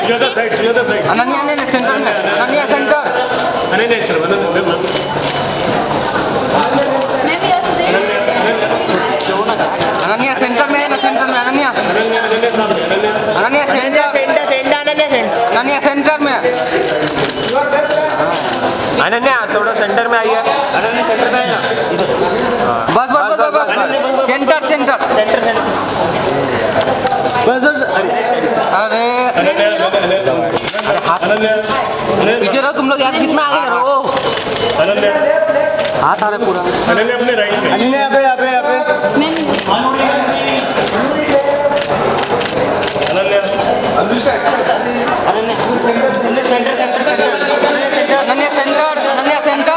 Sujata side. Ananya ने centre में, Ananya centre. Ananya sir, Ananya centre में है ना, सेंटर में Ananya. Ananya centre. Ananya centre में. अनन्या थोड़ा सेंटर में आइए। Ananya center में है ना? बस सेंटर. अरे पीछे रहो तुम लोग यार, कितना आगे रहो। अनन्या हाथ आ रहे पूरा। अनन्या अपने राइट में। अनन्या यहाँ पे अनन्या अनन्या सेंटर.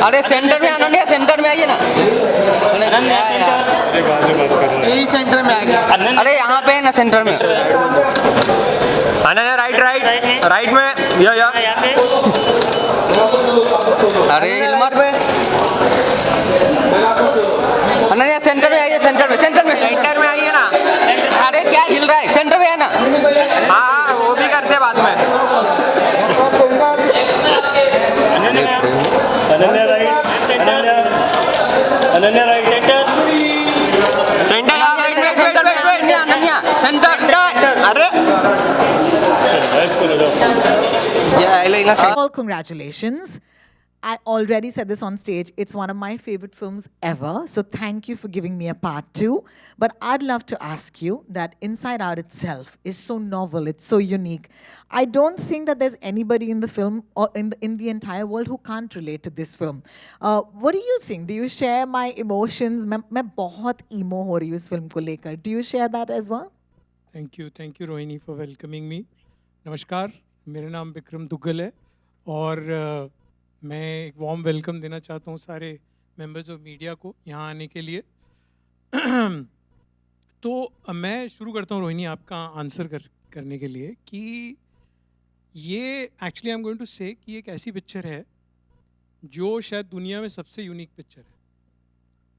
अरे सेंटर में अनन्या, सेंटर में आइए ना. यही सेंटर में आइए. अरे यहाँ पे है ना सेंटर में. अनन्या राइट में या अरे हिलमत में. अनन्या सेंटर में आइए, सेंटर में आइए ना। अरे क्या हिल रहा है, सेंटर में है ना. हाँ वो भी करते बाद में। Ananya right. Ananya right. Centre centre में अनन्या सेंटर. अरे All congratulations. I already said this on stage. It's one of my favorite films ever. So thank you for giving me a part 2. But I'd love to ask you that Inside Out itself is so novel. It's so unique. I don't think that there's anybody in the film or in the entire world who can't relate to this film. What do you think? Do you share my emotions? मैं बहुत emo हो रही हूँ इस film को लेकर. Do you share that as well? Thank you Rohini for welcoming मी। नमस्कार, मेरा नाम विक्रम दुग्गल है और मैं एक वार्म वेलकम देना चाहता हूँ सारे मेंबर्स ऑफ मीडिया को यहाँ आने के लिए। तो मैं शुरू करता हूँ रोहिणी आपका आंसर करने के लिए कि ये actually I am going to say कि एक ऐसी पिक्चर है जो शायद दुनिया में सबसे यूनिक पिक्चर है।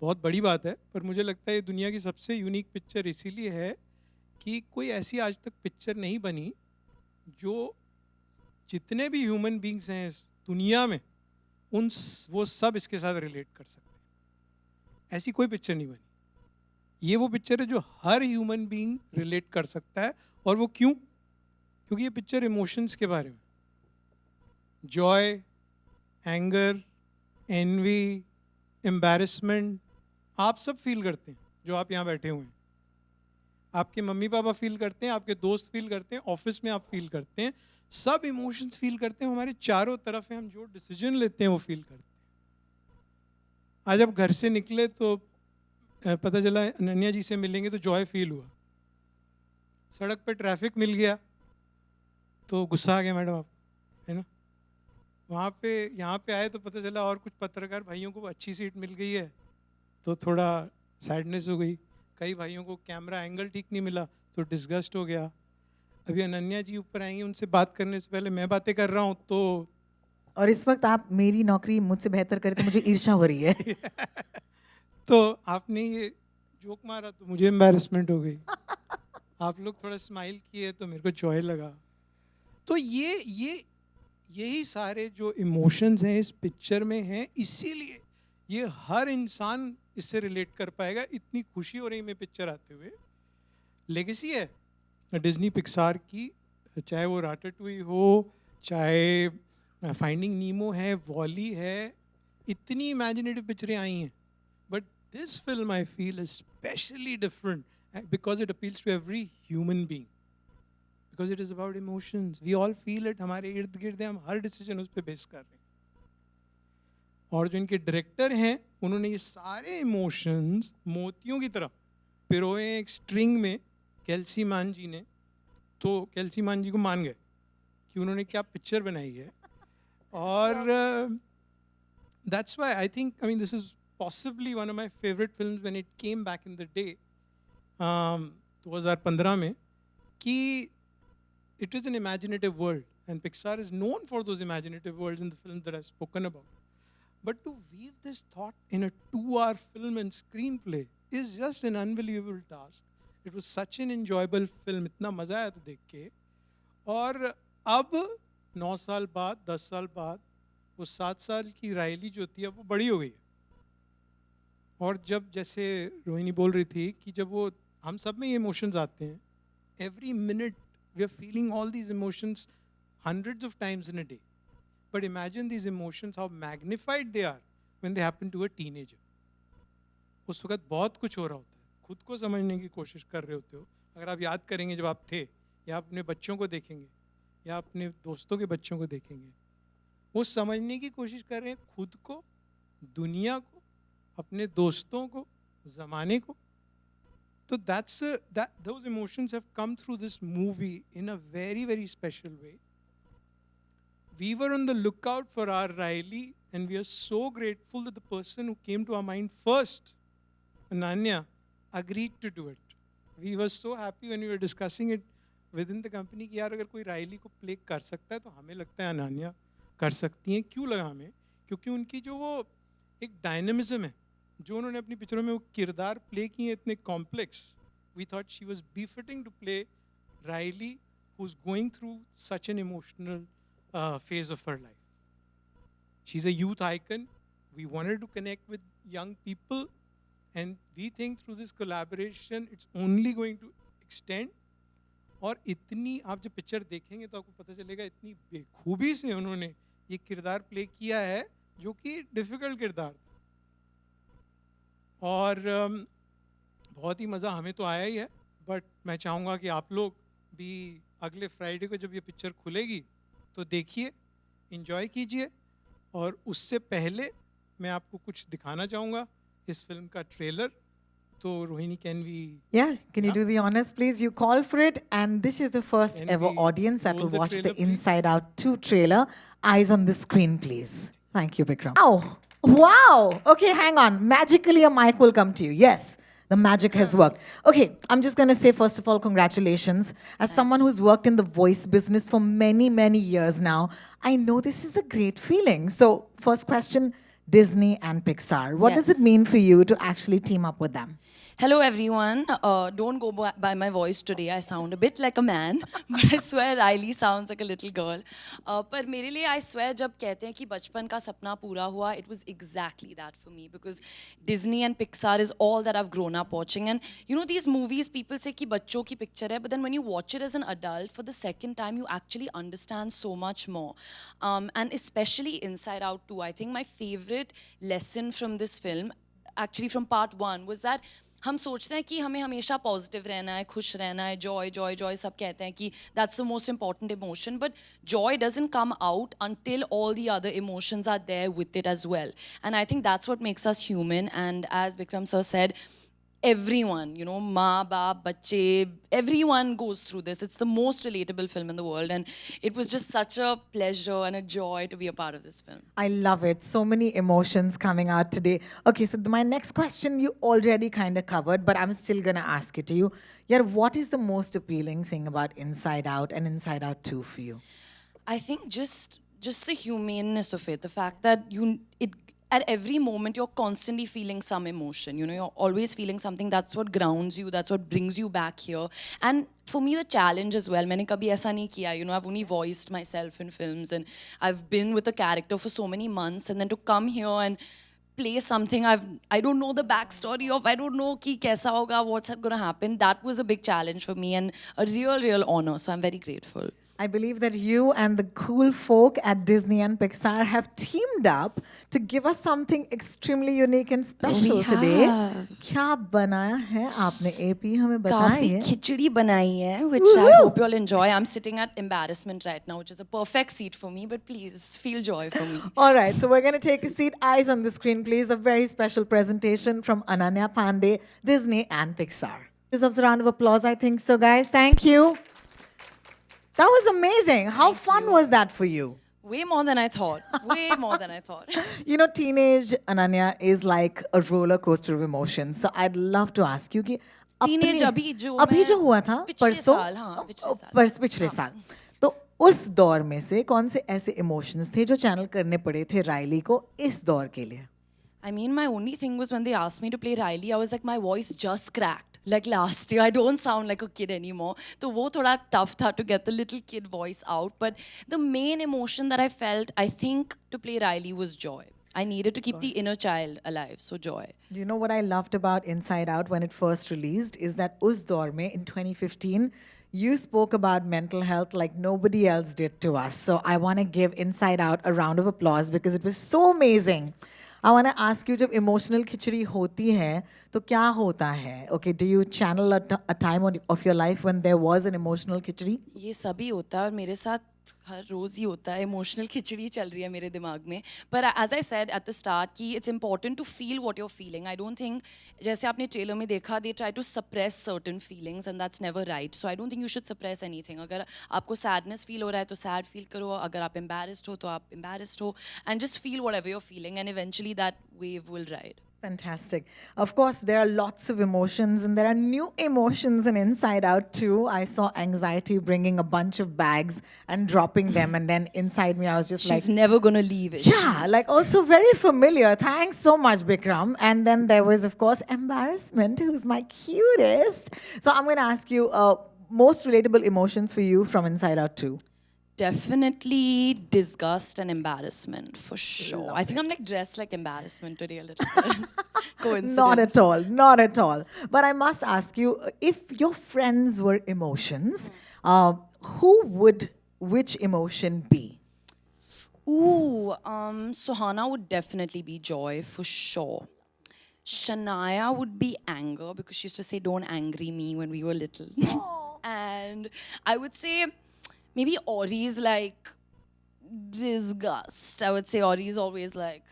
बहुत बड़ी बात है, पर मुझे लगता है ये दुनिया की सबसे यूनिक पिक्चर इसीलिए है कि कोई ऐसी आज तक पिक्चर नहीं बनी जो जितने भी ह्यूमन बींग्स हैं इस दुनिया में वो सब इसके साथ रिलेट कर सकते हैं। ऐसी कोई पिक्चर नहीं बनी। ये वो पिक्चर है जो हर ह्यूमन बीइंग रिलेट कर सकता है। और वो क्यों? क्योंकि ये पिक्चर इमोशंस के बारे में, जॉय, एंगर, एनवी, एम्बैरेसमेंट, आप सब फील करते हैं जो आप यहाँ बैठे हुए हैं। आपके मम्मी पापा फील करते हैं, आपके दोस्त फील करते हैं, ऑफिस में आप फील करते हैं, सब इमोशंस फील करते हैं। हमारे चारों तरफ है, हम जो डिसीजन लेते हैं वो फील करते हैं। आज आप घर से निकले तो पता चला अनन्या जी से मिलेंगे तो जॉय फील हुआ। सड़क पे ट्रैफिक मिल गया तो गुस्सा आ गया मैडम आप, है ना। वहाँ पे यहाँ पे आए तो पता चला और कुछ पत्रकार भाइयों को अच्छी सीट मिल गई है तो थोड़ा सैडनेस हो गई। कई भाइयों को कैमरा एंगल ठीक नहीं मिला तो डिस्गस्ट हो गया। अभी अनन्या जी ऊपर आएंगी, उनसे बात करने से पहले मैं बातें कर रहा हूँ तो और इस वक्त आप मेरी नौकरी मुझसे बेहतर करें तो मुझे ईर्ष्या हो रही है। तो आपने ये जोक मारा तो मुझे एम्बैरेसमेंट हो गई। आप लोग थोड़ा स्माइल किए तो मेरे को जॉय लगा। तो यही सारे जो इमोशंस हैं इस पिक्चर में हैं, इसीलिए ये हर इंसान इससे रिलेट कर पाएगा। इतनी खुशी हो रही मैं पिक्चर आते हुए। लेगेसी है डिज्नी पिक्सार की, चाहे वो राटाटूई हो, चाहे फाइंडिंग नीमो है, वॉली है, इतनी इमेजिनेटिव पिक्चरें आई हैं। But this film I feel is specially different because it appeals to every human being, because it is about emotions. We all feel it, हमारे इर्द गिर्द है, हम हर डिसीजन उस पर बेस कर रहे हैं। और जो इनके डायरेक्टर हैं उन्होंने ये सारे इमोशंस मोतियों की तरह पिरोए एक स्ट्रिंग में केल्सी मान जी ने। तो केल्सी मान जी को मान गए कि उन्होंने क्या पिक्चर बनाई है। और that's why I think, I mean this is possibly one of my favourite films when it came back in the day 2015 में, कि it is an imaginative world and Pixar is known for those imaginative worlds in the film that I have spoken about. But to weave this thought in a 2-hour film and screenplay is just an unbelievable task. It was such an enjoyable film, इतना मज़ा आया था देख के। और अब 9 साल बाद, 10 साल बाद, वो 7 साल की रायली जो थी अब वो बड़ी हो गई है। और जब जैसे रोहिणी बोल रही थी कि जब वो हम सब में ये इमोशंस आते हैं, every minute we are feeling all these emotions hundreds of times in a day. But imagine these emotions, how magnified they are when they happen to a teenager. उस वक्त बहुत कुछ हो रहा होता है, खुद को समझने की कोशिश कर रहे होते हो। अगर आप याद करेंगे जब आप थे, या अपने बच्चों को देखेंगे या अपने दोस्तों के बच्चों को देखेंगे, वो समझने की कोशिश कर रहे हैं खुद को, दुनिया को, अपने दोस्तों को, ज़माने को। तो those emotions have come through this movie in a very, very special way. We were on the lookout for our Riley, and we are so grateful that the person who came to our mind first, Ananya, agreed to do it. We were so happy when we were discussing it within the company कि यार अगर कोई Rilee को play कर सकता है तो हमें लगता है अनन्या कर सकती हैं। क्यों लगा हमें? क्योंकि उनकी जो वो एक डायनेमिज्म है, जो उन्होंने अपनी पिक्चरों में वो किरदार प्ले किए हैं इतने complex, we thought she was befitting to play Riley who's going through such an emotional phase of her life. She's a youth icon. We wanted to connect with young people, and we think through this collaboration it's only going to extend. और इतनी आप जब picture देखेंगे तो आपको पता चलेगा इतनी बेखूबी से उन्होंने ये किरदार प्ले किया है जो कि डिफ़िकल्ट किरदार था। और बहुत ही मज़ा हमें तो आया ही है, बट मैं चाहूँगा कि आप लोग भी अगले फ्राइडे को जब ये पिक्चर खुलेगी तो देखिए, एंजॉय कीजिए। और उससे पहले मैं आपको कुछ दिखाना चाहूँगा इस फिल्म का ट्रेलर। तो Rohini, can we Can you do the honors, please? You call for it, and this is the first Can ever we audience that roll will the watch trailer, the please? Inside Out 2 trailer. Eyes on the screen, please. Thank you, Vikram. Oh, wow. Okay, hang on. Magically, a mic will come to you. Yes. The magic has worked. Okay, I'm just going to say, first of all, congratulations. As someone who's worked in the voice business for many, many years now, I know this is a great feeling. So, first question, Disney and Pixar. What does it Yes. mean for you to actually team up with them? Hello everyone. Don't go by my voice today. I sound a bit like a man, but I swear Riley sounds like a little girl. पर मेरे लिए I swear जब कहते हैं कि बचपन का सपना पूरा हुआ, it was exactly that for me, because Disney and Pixar is all that I've grown up watching. And you know, these movies, people say कि बच्चों की picture है, but then when you watch it as an adult for the second time, you actually understand so much more. And especially Inside Out 2, I think my favorite lesson from this film, actually from part 1, was that हम सोचते हैं कि हमें हमेशा positive रहना है, खुश रहना है, जॉय जॉय जॉय सब कहते हैं कि that's the most important emotion, but Joy doesn't come out until all the other emotions are there with it as well. And I think that's what makes us human. And as Vikram sir said, everyone, you know, maa baap, bacche, everyone goes through this. It's the most relatable film in the world, and it was just such a pleasure and a joy to be a part of this film. I love it. So many emotions coming out today. Okay, so my next question you already kind of covered, but I'm still going to ask it to you. Yeah, what is the most appealing thing about Inside Out and Inside Out 2 for you? I think just the humaneness of it, the fact that at every moment you're constantly feeling some emotion, you know, you're always feeling something. That's what grounds you, that's what brings you back here. And for me, the challenge as well, मैंने कभी ऐसा नहीं किया, you know, I've only voiced myself in films and I've been with a character for so many months, and then to come here and play something I don't know the backstory of, I don't know कि कैसा होगा, what's going to happen. That was a big challenge for me and a real honor, so I'm very grateful. I believe that you and the cool folk at Disney and Pixar have teamed up to give us something extremely unique and special We today. have. क्या बनाया है आपने AP हमें काफी बताइए. खिचड़ी बनाई है, which I Woo-hoo! hope you all enjoy. I'm sitting at embarrassment right now, which is a perfect seat for me, but please feel joy for me. All right, so we're going to take a seat. Eyes on the screen, please. A very special presentation from Ananya Pandey, Disney and Pixar. Deserves a round of applause, I think so, guys. Thank you. That was amazing. How fun was that for you? Way more than I thought. Way more than I thought. You know, teenage Ananya is like a roller coaster of emotions. So I'd love to ask you कि Teenage अपने- अभी अभी जो हुआ था पिछले परसों साल, हाँ, पिछले साल। पिछले साल तो उस दौर में से कौन से ऐसे इमोशंस थे जो चैनल करने पड़े थे रायली को इस दौर के लिए? I mean, my only thing was when they asked me to play Riley, I was like, my voice just cracked. Like last year, I don't sound like a kid anymore. So वो थोड़ा tough था to get the little kid voice out. But the main emotion that I felt, I think, to play Riley was joy. I needed to keep the inner child alive, so joy. Do you know what I loved about Inside Out when it first released is that Us Daur Mein in 2015, you spoke about mental health like nobody else did to us. So I want to give Inside Out a round of applause because it was so amazing. I want to ask you, जब emotional खिचड़ी होती है तो क्या होता है? Okay, do you channel a time of your life when there was an emotional खिचड़ी? ये सभी होता है और मेरे साथ हर रोज़ ही होता है इमोशनल खिचड़ी चल रही है मेरे दिमाग में पर as I said at the start कि it's important to feel what you are feeling I don't think जैसे आपने ट्रेलर में देखा they try to suppress certain feelings and that's never right so I don't think you should suppress anything अगर आपको sadness feel हो रहा है तो सैड फील करो अगर आप एम्बैरेस्ड हो तो आप एम्बैरेस्ड हो and just feel whatever you are feeling and eventually that wave will ride Fantastic. Of course, there are lots of emotions and there are new emotions in Inside Out too. I saw anxiety bringing a bunch of bags and dropping them, and then inside me, I was just She's like, never gonna leave it. yeah, like also very familiar. Thanks so much, Bikram. And then there was, of course, embarrassment, who's my cutest. So I'm going to ask you most relatable emotions for you from Inside Out 2. Definitely disgust and embarrassment for sure. I think I'm like dressed like embarrassment today a little bit. Coincidence. Not at all, not at all. But I must ask you, if your friends were emotions, which emotion be? Ooh, Suhana would definitely be joy for sure. Shania would be anger because she used to say, "Don't angry me" when we were little. And I would say maybe Ori is like disgust. I would say Ori is always like,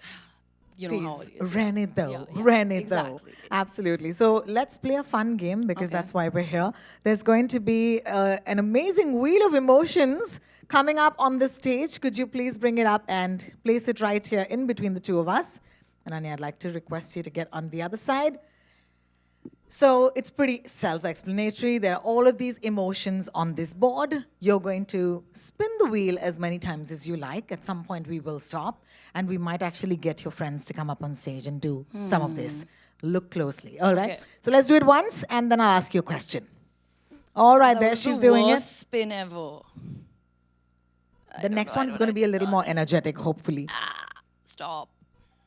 you know how Please, it is. Rene though, Yeah, Rene exactly. though. Absolutely. So let's play a fun game because Okay. that's why we're here. There's going to be an amazing wheel of emotions coming up on the stage. Could you please bring it up and place it right here in between the two of us? And Anya, I'd like to request you to get on the other side. So it's pretty self-explanatory. There are all of these emotions on this board. You're going to spin the wheel as many times as you like. At some point, we will stop, and we might actually get your friends to come up on stage and do some of this. Look closely. All right. Okay. So let's do it once, and then I'll ask you a question. All right, That there was she's the doing worst it. spin ever. The next one is going to be a little more energetic, hopefully. Stop.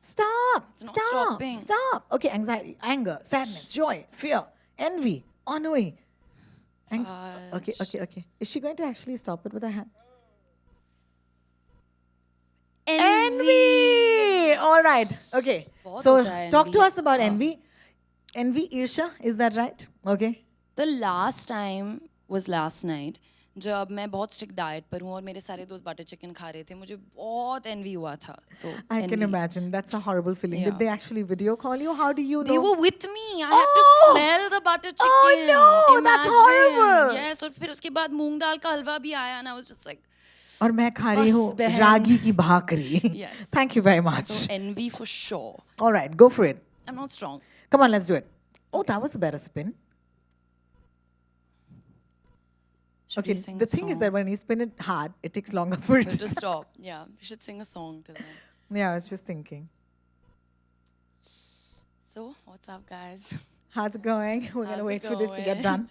Stop. not Stop. stopping. Stop. Okay, anxiety, anger, sadness, joy, fear, envy, ennui. Okay. Is she going to actually stop it with her hand? Envy. All right. Okay. बहुत So होता है talk to envy. us about envy. Envy, Irsha, is that right? Okay. The last time was last night जब मैं बहुत strict diet पर हूँ और मेरे सारे दोस्त बटर चिकन खा रहे थे मुझे बहुत एनवी हुआ था तो I can envy. imagine. That's a horrible feeling. Yeah. Did they actually video call you? How do you know? They were with me. I had to Oh! smell the butter chicken. Oh, no, that's Imagine. horrible. Yes, और फिर उसके बाद मूंग दाल का हलवा भी आया and I was just like, और मैं खा रही बस हूँ बहन। रागी की भाकरी. Yes. Thank you very much. so envy for sure. All right, go for it. I'm not strong. Come on, let's do it. Oh, that was a better spin. Should Okay, we sing the a thing is song? that when you spin it hard, it takes longer for it No, to just stop. stop. Yeah, we should sing a song to them. Yeah, I was just thinking. So, what's up, guys? How's it going? We're going How's to it wait for this to get going? done.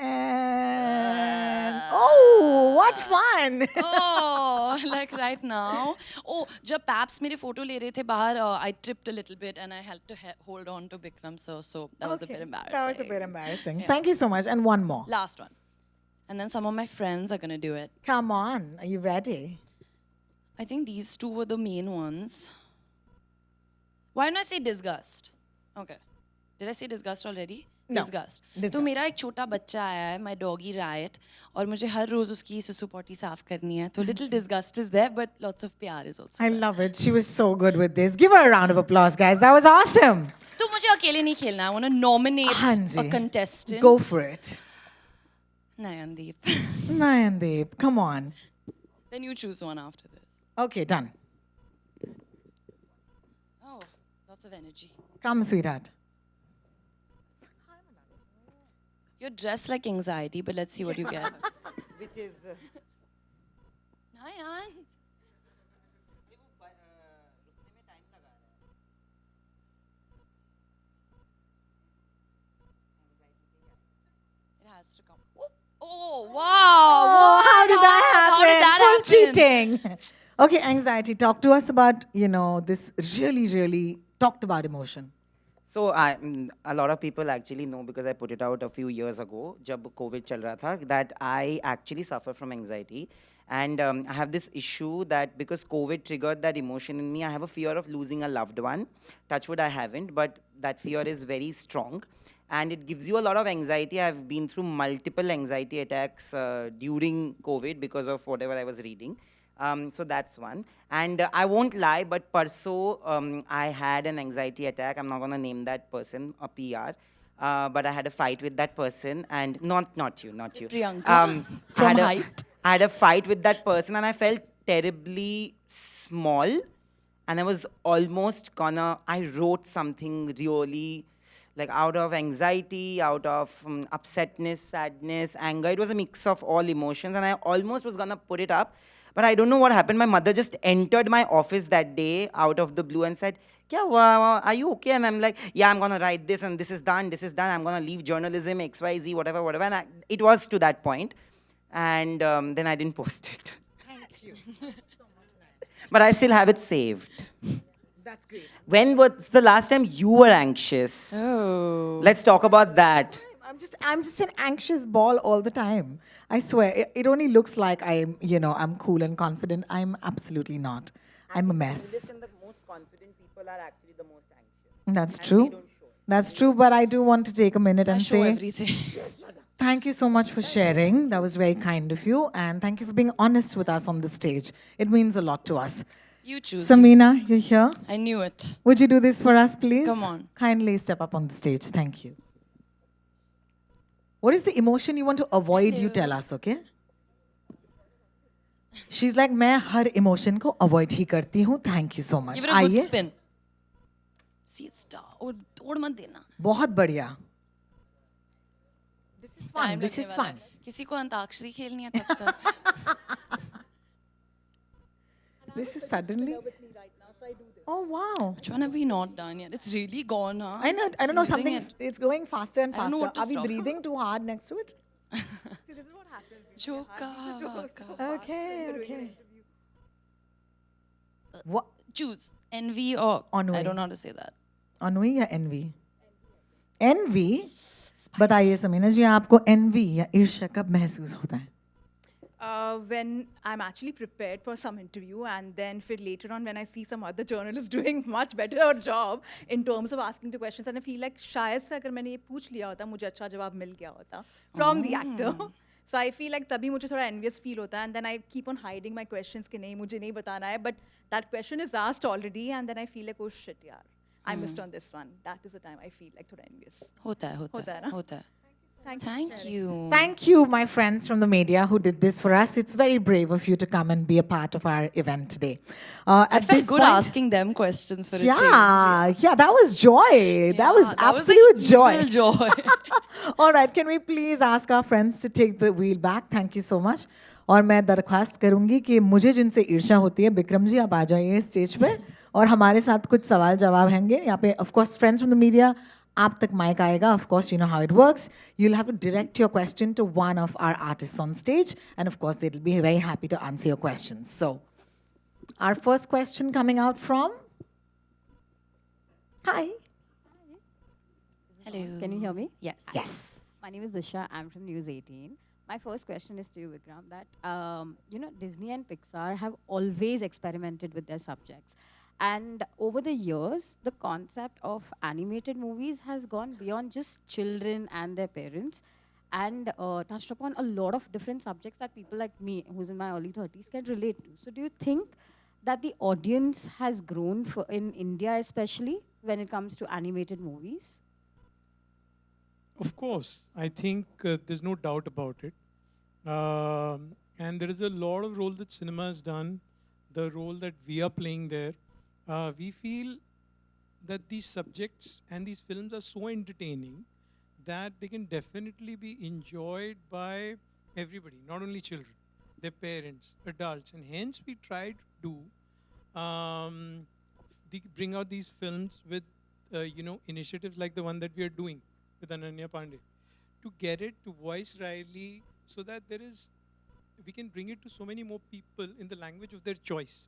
And oh, what fun! Oh, like right now. Oh, जब Paps मेरे photo ले रहे थे बाहर, I tripped a little bit and I had to hold on to Bikram, so that was a Okay, bit embarrassing. That was a bit embarrassing. Thank you so much. And one more. Last one. And then some of my friends are gonna do it. Come on. Are you ready? I think these two were the main ones. Why didn't I say disgust? Okay. Did I say disgust already? No. Disgust. Disgust. तो मेरा एक छोटा बच्चा आया है, my doggy Riot, और मुझे हर रोज उसकी सुसु पोटी साफ करनी है. तो little disgust is there, but lots of प्यार is also I there. love it. She was so good with this. Give her a round of applause, guys. That was awesome. तो मुझे अकेले नहीं खेलना. I want to nominate हाँ a ji. contestant. Go for it. Nayandeep. Nayandeep, come on. Then you choose one after this. Okay, done. Oh, lots of energy. Come, sweetheart. You're dressed like anxiety, but let's see what you get. Which is... Nayan. has to come. Whoop. Oh, wow. Oh, how did that happen? How did that Full happen? cheating. Okay, anxiety. Talk to us about, this really talked about emotion. So a lot of people actually know because I put it out a few years ago, जब COVID चल रहा था, that I actually suffer from anxiety. And I have this issue that because COVID triggered that emotion in me, I have a fear of losing a loved one. Touchwood, I haven't, but that fear is very strong. And it gives you a lot of anxiety. I've been through multiple anxiety attacks during COVID because of whatever I was reading. So that's one. And I won't lie, but Parso, I had an anxiety attack. I'm not going to name that person, a PR. But I had a fight with that person, and not you. Priyanka I from had a- Hype. I had a fight with that person, and I felt terribly small. And I was almost I wrote something really, like out of anxiety, out of upsetness, sadness, anger. It was a mix of all emotions, and I almost was gonna put it up. But I don't know what happened. My mother just entered my office that day out of the blue and said, "Kya hua? Are you okay?" And I'm like, "Yeah, I'm going to write this, and this is done. I'm going to leave journalism, XYZ, whatever. And it was to that point. And then I didn't post it. Thank you. But I still have it saved. That's great. When was the last time you were anxious? Oh. Let's talk about that. I'm just an anxious ball all the time. I swear. It only looks like I'm cool and confident. I'm absolutely not. I'm a mess. The most confident people are actually the most anxious. That's true. That's true. But I do want to take a minute I and show say everything. thank you so much for sharing. That was very kind of you. And thank you for being honest with us on the stage. It means a lot to us. You choose. Samina, you're here. I knew it. Would you do this for us, please? Come on. Kindly step up on the stage. Thank you. What is the emotion you want to avoid? You tell us, okay? She's like, मैं हर emotion को avoid ही करती हूँ. Thank you so much. Give it a good आइए. spin. See it star. और तोड़ मत देना. बहुत बढ़िया. This is fun. Time This लगने is वाला fun. है. किसी को अंताक्षरी खेलनी है तब तक. This is suddenly. Oh wow. Which one have we not done yet? It's really gone, huh? I know. I don't know. Losing Something. it. It's going faster and I don't know faster. what to Are we stop. breathing too hard next to it? Joka. Okay. Okay. What? Choose envy or Ennui. I don't know how to say that. Ennui या envy? Envy. बताइए समीना जी आपको envy या ईर्ष्या कब महसूस होता है? When I'm actually prepared for some interview and then later on when I see some other journalist doing much better job in terms of asking the questions and I feel like शायद से अगर मैंने ये पूछ लिया होता मुझे अच्छा जवाब मिल गया होता from the actor. So I feel like तभी मुझे थोड़ा envious feel होता है and then I keep on hiding my questions कि नहीं मुझे नहीं बताना है but that question is asked already and then I feel like oh shit यार I missed on this one. That is the time I feel like थोड़ा envious. होता है होता है ना? होता है. Thank Thank you. Thank you, my friends from the media who did this for us. It's very brave of you to come and be a part of our event today. I At felt this good point- asking them questions for a change. Yeah, that was joy. that was Yeah, absolute like joy. evil joy. All right, can we please ask our friends to take the wheel back? Thank you so much. और मैं दरख्वास्त करूंगी कि मुझे जिनसे ईर्ष्या होती है विक्रम जी आप आ जाइए स्टेज पे और हमारे साथ कुछ सवाल जवाब होंगे यहाँ पे of course friends from the media आप तक माइक आएगा of course you know how it works you will have to direct your question to one of our artists on stage and of course they will be very happy to answer your questions so our first question coming out from hi Hello. Can you hear me? Yes. Yes. My name is Disha. I'm from News 18. My first question is to you, Vikram, that Disney and Pixar have always experimented with their subjects. And over the years, the concept of animated movies has gone beyond just children and their parents and touched upon a lot of different subjects that people like me, who's in my early 30s, can relate to. So do you think that the audience has grown in India especially when it comes to animated movies? Of course, I think there's no doubt about it. And there is a lot of role that cinema has done, the role that we are playing there. We feel that these subjects and these films are so entertaining that they can definitely be enjoyed by everybody, not only children, their parents, adults. And hence we try to do, bring out these films with, initiatives like the one that we are doing with Ananya Pandey, to get it, to voice Riley, so that we can bring it to so many more people in the language of their choice.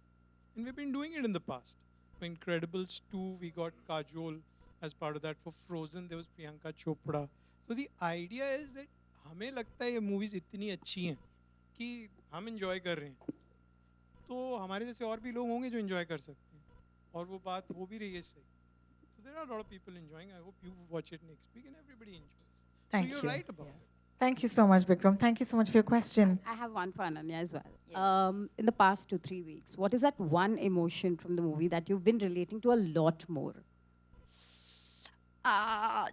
And we've been doing it in the past. For Incredibles 2, we got Kajol as part of that. For Frozen, there was Priyanka Chopra. So the idea is that हमें लगता है ये movies इतनी अच्छी हैं कि हम enjoy कर रहे हैं. तो हमारे जैसे और भी लोग होंगे जो enjoy कर सकते हैं. और वो बात हो भी रही है सही. So there are a lot of people enjoying. I hope you watch it next week and everybody enjoys. Thank so you. you're right about it. Thank you so much, Bikram. Thank you so much for your question. I have one for Ananya as well. In the past 2-3 weeks, what is that one emotion from the movie that you've been relating to a lot more?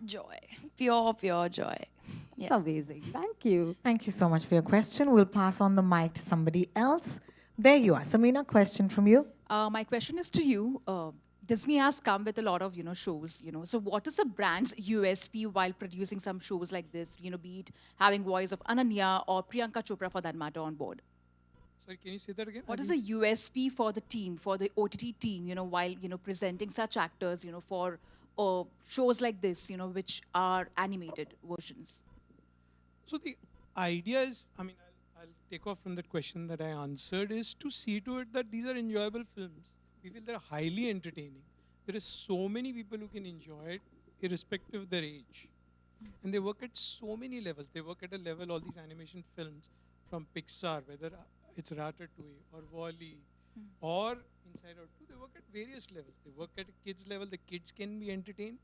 Joy. Pure joy. Yes. It's amazing. Thank you. Thank you so much for your question. We'll pass on the mic to somebody else. There you are. Samina, question from you. My question is to you. Disney has come with a lot of, shows, So what is the brand's USP while producing some shows like this, be it having voice of Ananya or Priyanka Chopra for that matter on board? Sorry, can you say that again? What is the USP for the team, for the OTT team, while, presenting such actors, for shows like this, which are animated versions? So the idea is, I'll take off from that question that I answered, is to see to it that these are enjoyable films. We feel they're highly entertaining. There are so many people who can enjoy it, irrespective of their age. And they work at so many levels. They work at a level, all these animation films from Pixar, whether it's Ratatouille or WALL-E or Inside Out 2, they work at various levels. They work at a kid's level, the kids can be entertained.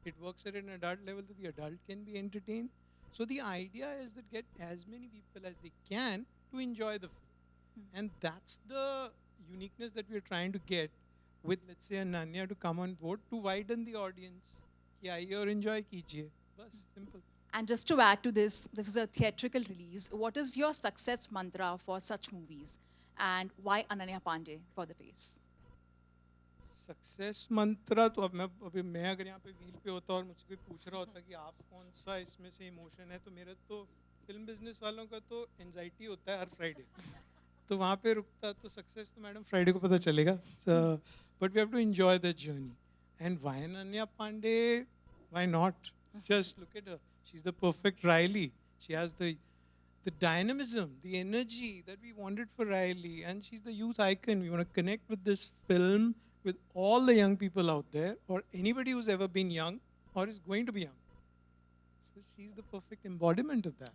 It works at an adult level, that the adult can be entertained. So the idea is that get as many people as they can to enjoy the film. And that's the uniqueness that we're trying to get with, let's say, Ananya to come on board to widen the audience. Ki aaiye aur enjoy kijiye. Bas, simple. And just to add to this, this is a theatrical release. What is your success mantra for such movies? And why Ananya Pandey for the face? Success mantra तो अभी मैं अगर यहाँ पे wheel पे होता और मुझसे कोई पूछ रहा होता कि आप कौन सा इसमें से इमोशन है तो मेरा तो फिल्म बिजनेस वालों का तो एंजाइटी होता है हर फ्राइडे तो वहाँ पे रुकता तो सक्सेस तो मैडम फ्राइडे को पता चलेगा but we have to enjoy the journey and why Ananya Panday why not just look at her she is the perfect Riley she has the dynamism, the energy that we wanted for Riley, and she's the youth icon. We want to connect with this film with all the young people out there, or anybody who's ever been young or is going to be young. So she's the perfect embodiment of that.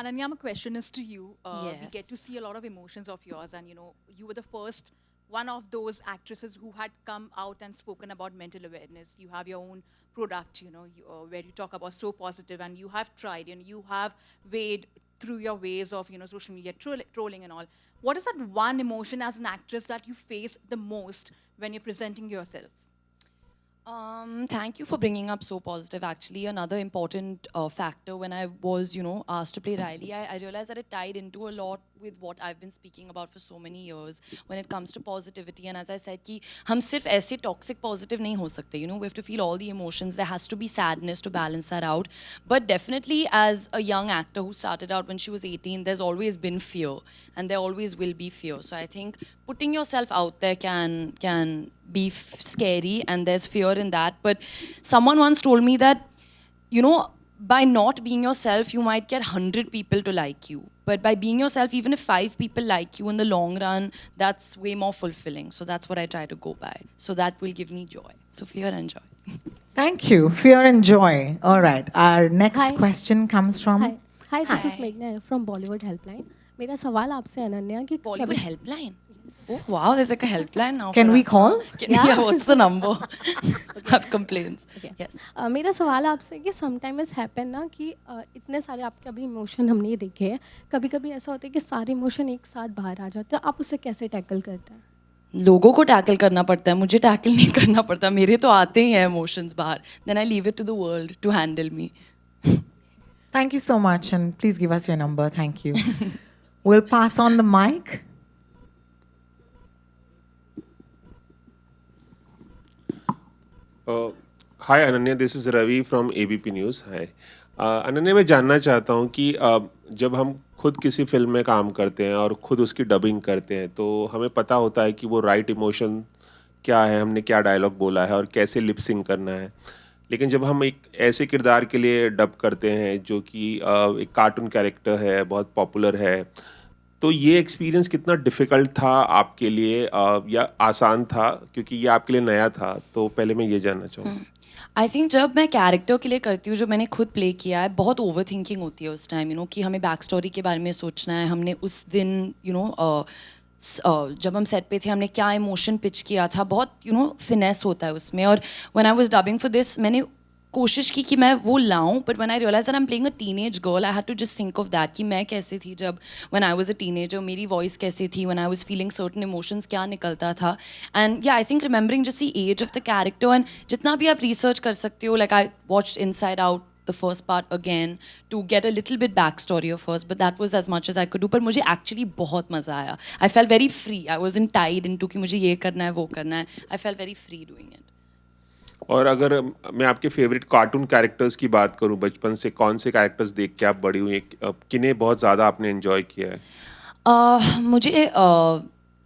Ananya, my question is to you. We Yes. get to see a lot of emotions of yours, and you were the first one of those actresses who had come out and spoken about mental awareness. You have your own product, where you talk about So Positive, and you have tried, and you have weighed through your ways of, social media trolling and all. What is that one emotion as an actress that you face the most when you're presenting yourself? Thank you for bringing up So Positive. Actually, another important factor when I was, asked to play Riley, I realized that it tied into a lot with what I've been speaking about for so many years when it comes to positivity. And as I said, कि हम सिर्फ ऐसे toxic positive नहीं हो सकते. We have to feel all the emotions. There has to be sadness to balance that out. But definitely, as a young actor who started out when she was 18, there's always been fear, and there always will be fear. So I think putting yourself out there can be scary, and there's fear in that. But someone once told me that, by not being yourself, you might get 100 people to like you. But by being yourself, even if 5 people like you in the long run, that's way more fulfilling. So that's what I try to go by. So that will give me joy. So fear and joy. Thank you. Fear and joy. All right. Our next Hi. question comes from... Hi, this is Hi. Meghna from Bollywood Helpline. मेरा सवाल आपसे अनन्या कि Bollywood helpline. Oh wow, there's like a helpline now. Can for we us. call? Yeah, what's the number? I have complaints. Okay. Yes. मेरा सवाल आपसे कि sometimes happen ना कि इतने सारे आपके अभी इमोशन हमने देखे हैं कभी कभी ऐसा होता है कि सारे इमोशन एक साथ बाहर आ जाते हैं आप उसे कैसे टैकल करते हैं लोगों को टैकल करना पड़ता है मुझे टैकल नहीं करना पड़ता मेरे तो आते ही हैं इमोशंस बाहर then I leave it to the world to handle me Thank you so much, and please give us your number. Thank you. We'll pass on the mic. Hi Ananya, this is Ravi from ABP News. Hi. Ananya मैं जानना चाहता हूँ कि जब हम खुद किसी film में काम करते हैं और खुद उसकी डबिंग करते हैं तो हमें पता होता है कि वो राइट इमोशन क्या है, हमने क्या डायलॉग बोला है और कैसे लिप सिंक करना है. लेकिन जब हम एक ऐसे किरदार के लिए डब करते हैं जो कि एक कार्टून कैरेक्टर है, बहुत पॉपुलर है, तो ये एक्सपीरियंस कितना डिफ़िकल्ट था आपके लिए या आसान था, क्योंकि ये आपके लिए नया था? तो पहले मैं ये जानना चाहूँगा। आई थिंक जब मैं कैरेक्टर के लिए करती हूँ, जो मैंने खुद प्ले किया है, बहुत ओवर थिंकिंग होती है उस टाइम, कि हमें बैक स्टोरी के बारे में सोचना है। हमने उस दिन जब हम सेट पे थे, हमने क्या इमोशन पिच किया था, बहुत फिनेस होता है उसमें। और when I was dubbing for this, मैंने कोशिश की कि मैं वो लाऊं, but when I realise that I am playing a teenage girl, I had to just think of that कि मैं कैसे थी जब when I was a teenager, मेरी वॉइस कैसी थी, when I was feeling certain emotions क्या निकलता था। And yeah I think remembering just the age of the character, and जितना भी आप रिसर्च कर सकते हो, like I watched inside out the first part again to get a little bit backstory of hers, but that was as much as I could do. पर मुझे actually बहुत मज़ा आया. I felt very free. I wasn't tied into कि मुझे ये करना है, वो करना है. I felt very free doing it. और अगर मैं आपके फेवरेट कार्टून कैरेक्टर्स की बात करूं, बचपन से कौन से कैरेक्टर्स देख के आप बड़ी हुई, किन्हें बहुत ज़्यादा आपने एंजॉय किया है? मुझे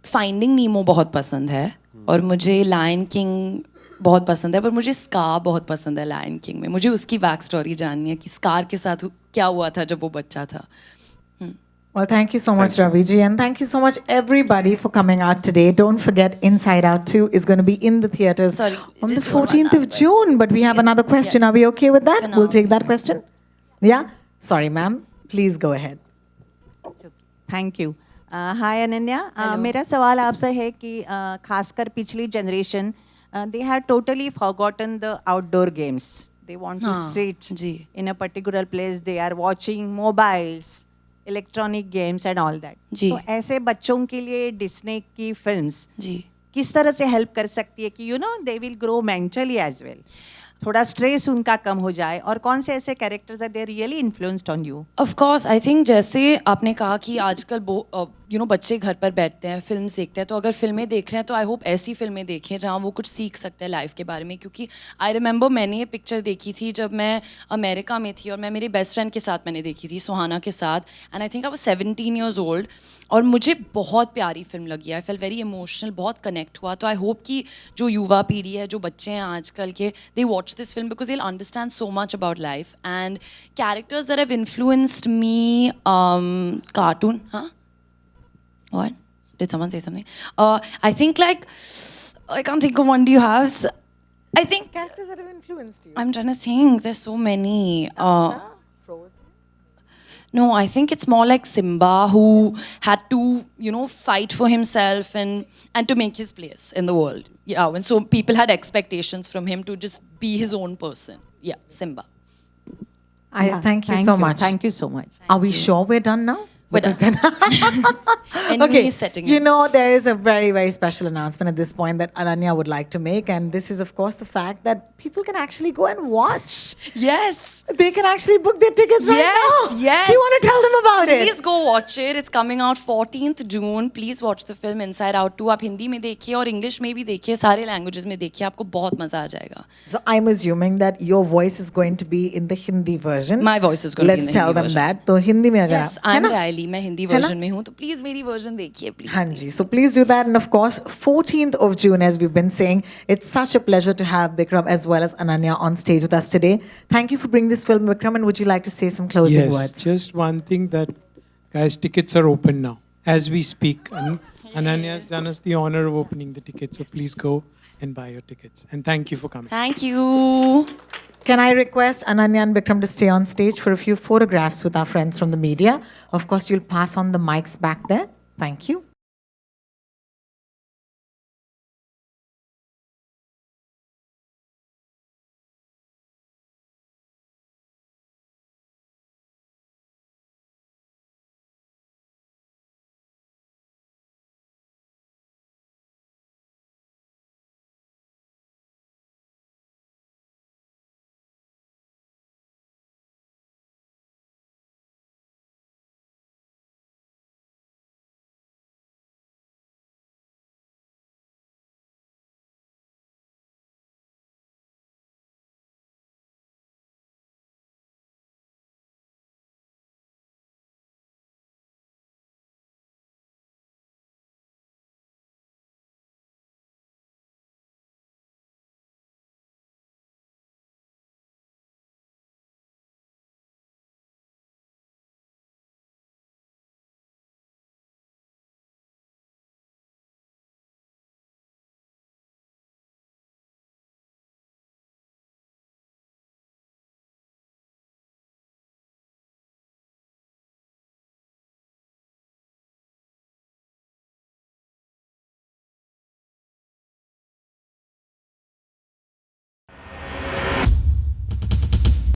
फाइंडिंग नीमो बहुत पसंद है, और मुझे लायन किंग बहुत पसंद है, पर मुझे स्कार बहुत पसंद है लायन किंग में। मुझे उसकी बैक स्टोरी जाननी है कि स्कार के साथ क्या हुआ था जब वो बच्चा था। Well, thank you so much, Ravi ji, and thank you so much everybody for coming out today. Don't forget, Inside Out 2 is going to be in the theaters Sorry, on the just one 14th of other June. But we have another question. Yes. Are we okay with that? We'll take that Phenomenal. question. Yeah. Sorry, ma'am. Please go ahead. Thank you. Hi Ananya, मेरा सवाल आपसे है कि खासकर पिछली generation they have totally forgotten the outdoor games, they want to sit in a particular place, they are watching mobiles, electronic games and all that. तो ऐसे बच्चों के लिए डिस्ने की फिल्म्स किस तरह से हेल्प कर सकती है कि they will grow mentally as well, थोड़ा स्ट्रेस उनका कम हो जाए, और कौन से ऐसे characters are they really influenced on you? Of course, I think जैसे आपने कहा कि आजकल बच्चे घर पर बैठते हैं, फिल्म्स देखते हैं, तो अगर फिल्में देख रहे हैं तो आई होप ऐसी फिल्में देखें जहाँ वो कुछ सीख सकते हैं लाइफ के बारे में। क्योंकि आई रिमेंबर मैंने ये पिक्चर देखी थी जब मैं अमेरिका में थी, और मैं मेरे बेस्ट फ्रेंड के साथ मैंने देखी थी, सुहाना के साथ, and I think I was 17 years old, और मुझे बहुत प्यारी फिल्म लगी। आई फेल वेरी इमोशनल, बहुत कनेक्ट हुआ। तो आई होप कि जो युवा पीढ़ी है, जो बच्चे हैं आजकल के, they watch this film because they will understand so much about life and characters that have influenced me. Cartoon, हाँ, what? Did someone say something? I think I can't think of one. Do you have? I think characters that have influenced you. I'm trying to think. There's so many. Frozen. No, I think it's more like Simba, who had to, fight for himself and to make his place in the world. Yeah, when so people had expectations from him to just be his own person. Yeah, Simba. Thank you so much. Thank you so much. Are we sure we're done now? We're done. Okay, is setting there is a very, very special announcement at this point that Ananya would like to make, and this is, of course, the fact that people can actually go and watch. Yes. They can actually book their tickets right now. Yes. Do you want to tell them about it? Please go watch it. It's coming out 14th June. Please watch the film Inside Out 2. आप हिंदी में देखिए और English में भी देखिए, सारे languages में देखिए, आपको बहुत मजा आ जाएगा। So I'm assuming that your voice is going to be in the Hindi version. My voice is going to be in the Let's tell Hindi them version. that. तो हिंदी में अगर Yes, I'm Riley. मैं Hindi version में हूँ, तो please मेरी version देखिए please. हाँ जी, so please do that, and of course 14th of June, as we've been saying, it's such a pleasure to have Bikram as well as Ananya on stage with us today. Thank you for bringing this film, Bikram, and would you like to say some closing words? Just one thing, that guys, tickets are open now as we speak, and Ananya has done us the honor of opening the tickets, so please go and buy your tickets, and thank you for coming. Thank you. Can I request Ananya and Bikram to stay on stage for a few photographs with our friends from the media? Of course, you'll pass on the mics back there. Thank you.